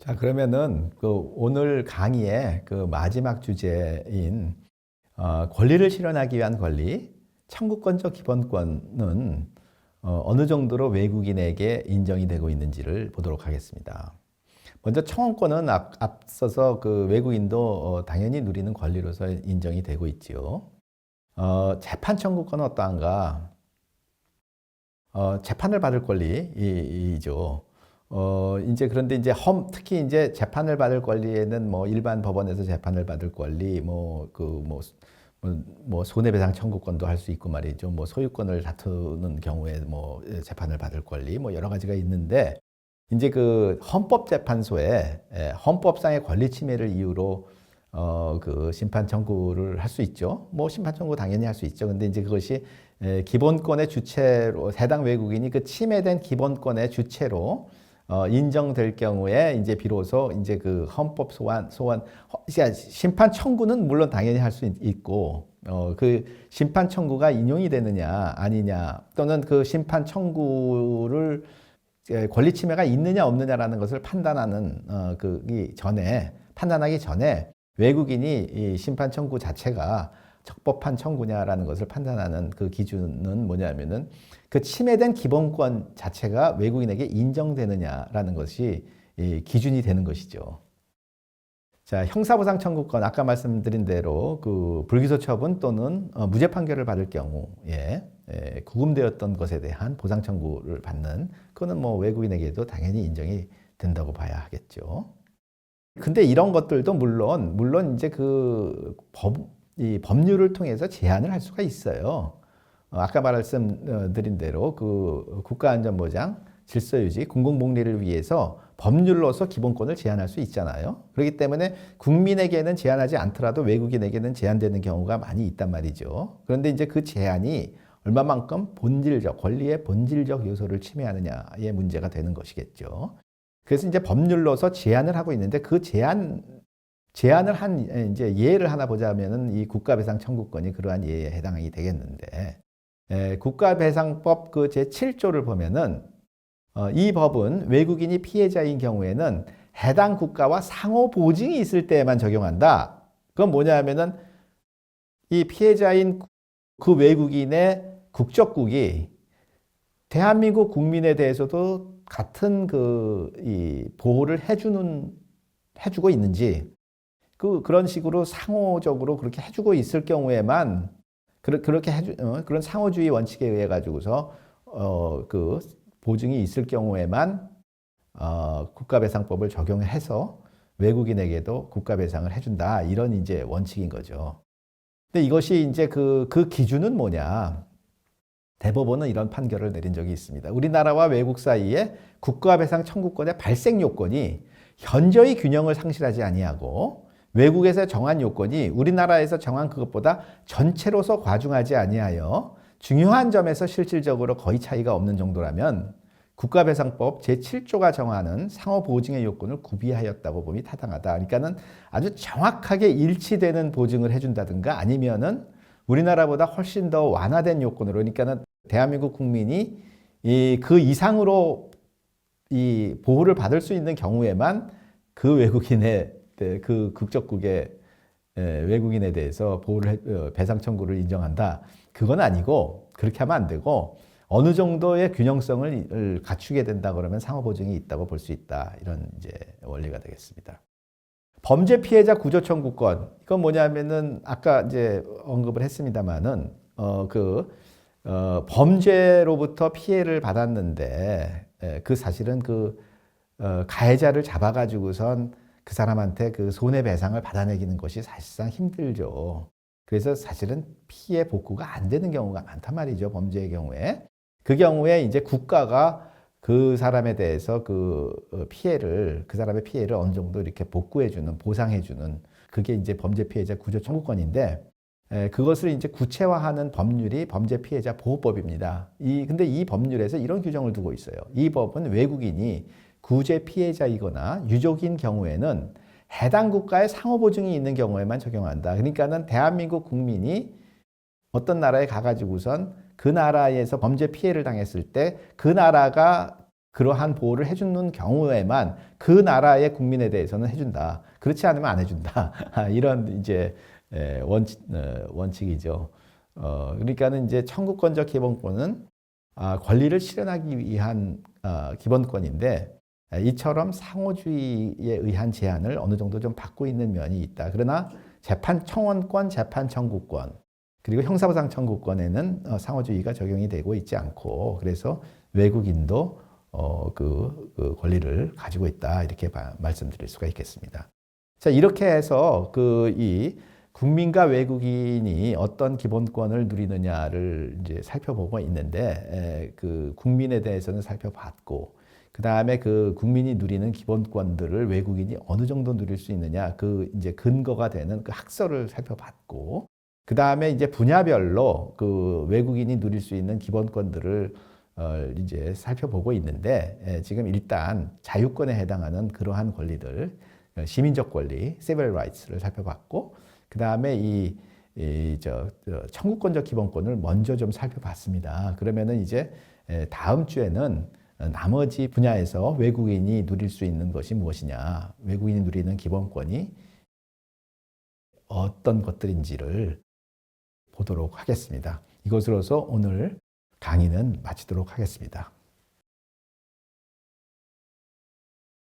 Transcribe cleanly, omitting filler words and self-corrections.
자, 그러면은 그 오늘 강의의 그 마지막 주제인 권리를 실현하기 위한 권리, 청구권적 기본권은 어느 정도로 외국인에게 인정이 되고 있는지를 보도록 하겠습니다. 먼저 청원권은 앞서서 그 외국인도 당연히 누리는 권리로서 인정이 되고 있지요. 재판 청구권은 어떠한가? 재판을 받을 권리이죠. 이제 그런데 이제 특히 이제 재판을 받을 권리에는 뭐 일반 법원에서 재판을 받을 권리, 손해배상 청구권도 할 수 있고 말이죠. 뭐 소유권을 다투는 경우에 뭐 재판을 받을 권리, 뭐 여러 가지가 있는데 이제 그 헌법재판소에 헌법상의 권리 침해를 이유로 그 심판 청구를 할 수 있죠. 뭐 심판 청구 당연히 할 수 있죠. 근데 이제 그것이 기본권의 주체로 해당 외국인이 그 침해된 기본권의 주체로 인정될 경우에 이제 비로소 이제 그 헌법 심판 청구는 물론 당연히 할 수 있고 그 심판 청구가 인용이 되느냐 아니냐 또는 그 심판 청구를 권리 침해가 있느냐 없느냐라는 것을 판단하는 판단하기 전에 외국인이 이 심판 청구 자체가 적법한 청구냐라는 것을 판단하는 그 기준은 뭐냐면은 그 침해된 기본권 자체가 외국인에게 인정되느냐라는 것이 기준이 되는 것이죠. 자, 형사보상 청구권 아까 말씀드린 대로 그 불기소 처분 또는 무죄 판결을 받을 경우에 구금되었던 것에 대한 보상 청구를 받는 그거는 뭐 외국인에게도 당연히 인정이 된다고 봐야 하겠죠. 근데 이런 것들도 물론 이제 이 법률을 통해서 제한을 할 수가 있어요. 아까 말씀드린 대로 그 국가안전보장, 질서유지, 공공복리를 위해서 법률로서 기본권을 제한할 수 있잖아요. 그렇기 때문에 국민에게는 제한하지 않더라도 외국인에게는 제한되는 경우가 많이 있단 말이죠. 그런데 이제 그 제한이 얼마만큼 권리의 본질적 요소를 침해하느냐의 문제가 되는 것이겠죠. 그래서 이제 법률로서 제한을 하고 있는데 그 제한을 한 이제 예를 하나 보자면은 이 국가배상 청구권이 그러한 예에 해당이 되겠는데 국가배상법 그 제7조를 보면은 이 법은 외국인이 피해자인 경우에는 해당 국가와 상호 보증이 있을 때에만 적용한다. 그건 뭐냐면은 이 피해자인 그 외국인의 국적국이 대한민국 국민에 대해서도 같은 이 보호를 해주고 있는지 그런 식으로 상호적으로 그렇게 해주고 있을 경우에만 그렇게 그런 상호주의 원칙에 의해 가지고서 그 보증이 있을 경우에만 국가배상법을 적용해서 외국인에게도 국가배상을 해준다 이런 이제 원칙인 거죠. 근데 이것이 이제 그 기준은 뭐냐? 대법원은 이런 판결을 내린 적이 있습니다. 우리나라와 외국 사이에 국가배상 청구권의 발생 요건이 현저히 균형을 상실하지 아니하고 외국에서 정한 요건이 우리나라에서 정한 그것보다 전체로서 과중하지 아니하여 중요한 점에서 실질적으로 거의 차이가 없는 정도라면 국가배상법 제7조가 정하는 상호보증의 요건을 구비하였다고 봄이 타당하다. 그러니까는 아주 정확하게 일치되는 보증을 해준다든가 아니면은 우리나라보다 훨씬 더 완화된 요건으로 그러니까는 대한민국 국민이 그 이상으로 이 보호를 받을 수 있는 경우에만 그 외국인의 그 국적국의 외국인에 대해서 배상 청구를 인정한다. 그건 아니고 그렇게 하면 안 되고 어느 정도의 균형성을 갖추게 된다 그러면 상호 보증이 있다고 볼 수 있다. 이런 이제 원리가 되겠습니다. 범죄 피해자 구조 청구권. 이건 뭐냐면은 아까 이제 언급을 했습니다만은 범죄로부터 피해를 받았는데 그 사실은 가해자를 잡아가지고선 그 사람한테 그 손해배상을 받아내기는 것이 사실상 힘들죠. 그래서 사실은 피해 복구가 안 되는 경우가 많단 말이죠. 범죄의 경우에. 그 경우에 이제 국가가 그 사람에 대해서 그 사람의 피해를 어느 정도 이렇게 복구해주는, 보상해주는 그게 이제 범죄 피해자 구조 청구권인데 그것을 이제 구체화하는 법률이 범죄 피해자 보호법입니다. 근데 이 법률에서 이런 규정을 두고 있어요. 이 법은 외국인이 구제 피해자이거나 유족인 경우에는 해당 국가의 상호 보증이 있는 경우에만 적용한다. 그러니까는 대한민국 국민이 어떤 나라에 가가지고선 그 나라에서 범죄 피해를 당했을 때 그 나라가 그러한 보호를 해주는 경우에만 그 나라의 국민에 대해서는 해준다. 그렇지 않으면 안 해준다. 이런 이제 원칙이죠. 그러니까는 이제 청구권적 기본권은 권리를 실현하기 위한 기본권인데 이처럼 상호주의에 의한 제한을 어느 정도 좀 받고 있는 면이 있다. 그러나 재판 청원권, 재판 청구권 그리고 형사보상 청구권에는 상호주의가 적용이 되고 있지 않고 그래서 외국인도 그 권리를 가지고 있다 이렇게 말씀드릴 수가 있겠습니다. 자 이렇게 해서 이 국민과 외국인이 어떤 기본권을 누리느냐를 이제 살펴보고 있는데 그 국민에 대해서는 살펴봤고 그 다음에 그 국민이 누리는 기본권들을 외국인이 어느 정도 누릴 수 있느냐 그 이제 근거가 되는 그 학설을 살펴봤고 그 다음에 이제 분야별로 그 외국인이 누릴 수 있는 기본권들을 이제 살펴보고 있는데 지금 일단 자유권에 해당하는 그러한 권리들 시민적 권리, civil rights를 살펴봤고 그 다음에 청구권적 기본권을 먼저 좀 살펴봤습니다. 그러면은 이제 다음 주에는 나머지 분야에서 외국인이 누릴 수 있는 것이 무엇이냐, 외국인이 누리는 기본권이 어떤 것들인지를 보도록 하겠습니다. 이것으로서 오늘 강의는 마치도록 하겠습니다.